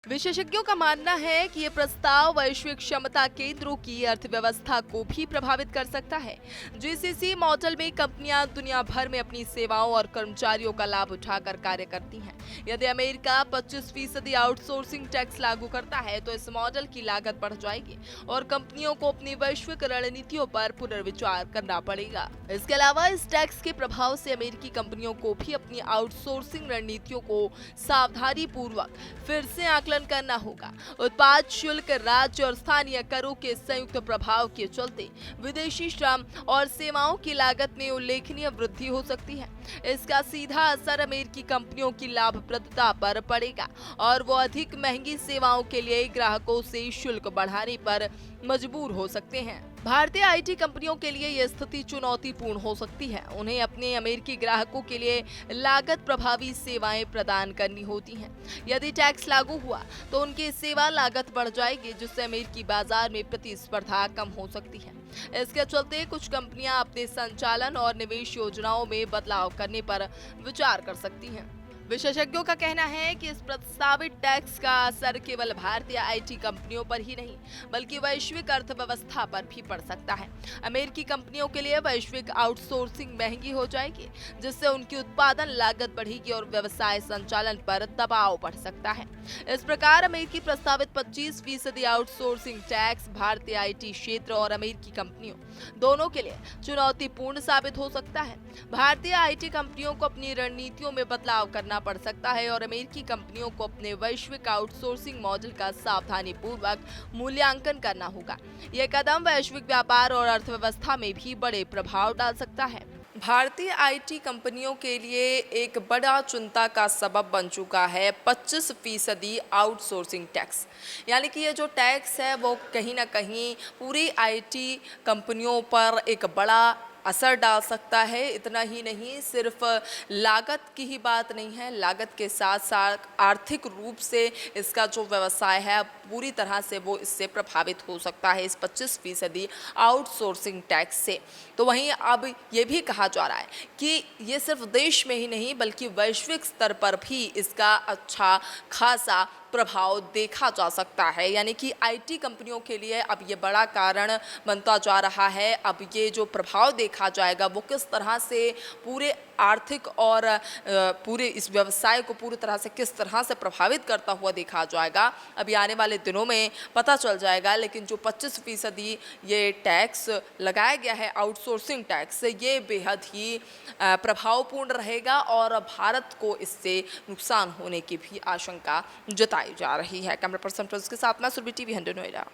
विशेषज्ञों का मानना है कि ये प्रस्ताव वैश्विक क्षमता केंद्रों की अर्थव्यवस्था को भी प्रभावित कर सकता है। जीसीसी मॉडल में कंपनियां दुनिया भर में अपनी सेवाओं और कर्मचारियों का लाभ उठाकर कार्य करती हैं। यदि अमेरिका 25% आउटसोर्सिंग टैक्स लागू करता है तो इस मॉडल की लागत बढ़ जाएगी और कंपनियों को अपनी वैश्विक रणनीतियों पर पुनर्विचार करना पड़ेगा। इसके अलावा इस टैक्स के प्रभाव से अमेरिकी कंपनियों को भी अपनी आउटसोर्सिंग रणनीतियों को सावधानी पूर्वक फिर से आकलन करना होगा। उत्पाद शुल्क, राज्य और स्थानीय करों के संयुक्त प्रभाव के चलते विदेशी श्रम और सेवाओं की लागत में उल्लेखनीय वृद्धि हो सकती है। इसका सीधा असर अमेरिकी कंपनियों की लाभप्रदता पर पड़ेगा और वो अधिक महंगी सेवाओं के लिए ग्राहकों से शुल्क बढ़ाने पर मजबूर हो सकते हैं। भारतीय आईटी कंपनियों के लिए यह स्थिति चुनौतीपूर्ण हो सकती है। उन्हें अपने अमेरिकी ग्राहकों के लिए लागत प्रभावी सेवाएं प्रदान करनी होती हैं। यदि टैक्स लागू हुआ तो उनकी सेवा लागत बढ़ जाएगी, जिससे अमेरिकी बाजार में प्रतिस्पर्धा कम हो सकती है। इसके चलते कुछ कंपनियां अपने संचालन और निवेश योजनाओं में बदलाव करने पर विचार कर सकती हैं। विशेषज्ञों का कहना है कि इस प्रस्तावित टैक्स का असर केवल भारतीय आईटी कंपनियों पर ही नहीं बल्कि वैश्विक अर्थव्यवस्था पर भी पड़ सकता है। अमेरिकी कंपनियों के लिए वैश्विक आउटसोर्सिंग महंगी हो जाएगी, जिससे उनकी उत्पादन लागत बढ़ेगी और व्यवसाय संचालन पर दबाव बढ़ सकता है। इस प्रकार अमेरिकी प्रस्तावित 25% आउटसोर्सिंग टैक्स भारतीय आईटी क्षेत्र और अमेरिकी कंपनियों दोनों के लिए चुनौतीपूर्ण साबित हो सकता है। भारतीय आईटी कंपनियों को अपनी रणनीतियों में बदलाव करना पड़ सकता है और अमेरिकी कंपनियों को अपने वैश्विक आउटसोर्सिंग मॉडल का सावधानी पूर्वक मूल्यांकन करना होगा। यह कदम वैश्विक व्यापार और अर्थव्यवस्था में भी बड़े प्रभाव डाल सकता है। भारतीय आईटी कंपनियों के लिए एक बड़ा चिंता का सबब बन चुका है 25% आउटसोर्सिंग टैक्स। यानी कि ये जो टैक्स है वो कहीं ना कहीं पूरी आईटी कंपनियों पर एक बड़ा असर डाल सकता है। इतना ही नहीं, सिर्फ लागत की ही बात नहीं है, लागत के साथ साथ आर्थिक रूप से इसका जो व्यवसाय है पूरी तरह से वो इससे प्रभावित हो सकता है, इस 25% आउटसोर्सिंग टैक्स से। तो वहीं अब ये भी कहा जा रहा है कि ये सिर्फ देश में ही नहीं बल्कि वैश्विक स्तर पर भी इसका अच्छा खासा प्रभाव देखा जा सकता है। यानी कि आईटी कंपनियों के लिए अब ये बड़ा कारण बनता जा रहा है। अब ये जो प्रभाव देखा जाएगा वो किस तरह से पूरे आर्थिक और पूरे इस व्यवसाय को पूरी तरह से किस तरह से प्रभावित करता हुआ देखा जाएगा, अभी आने वाले दिनों में पता चल जाएगा। लेकिन जो 25% ये टैक्स लगाया गया है आउटसोर्सिंग टैक्स, ये बेहद ही प्रभावपूर्ण रहेगा और भारत को इससे नुकसान होने की भी आशंका जताई जा रही है। कैमरा पर्सन के साथ मैं सुरभि, टीवी 100 नोएडा।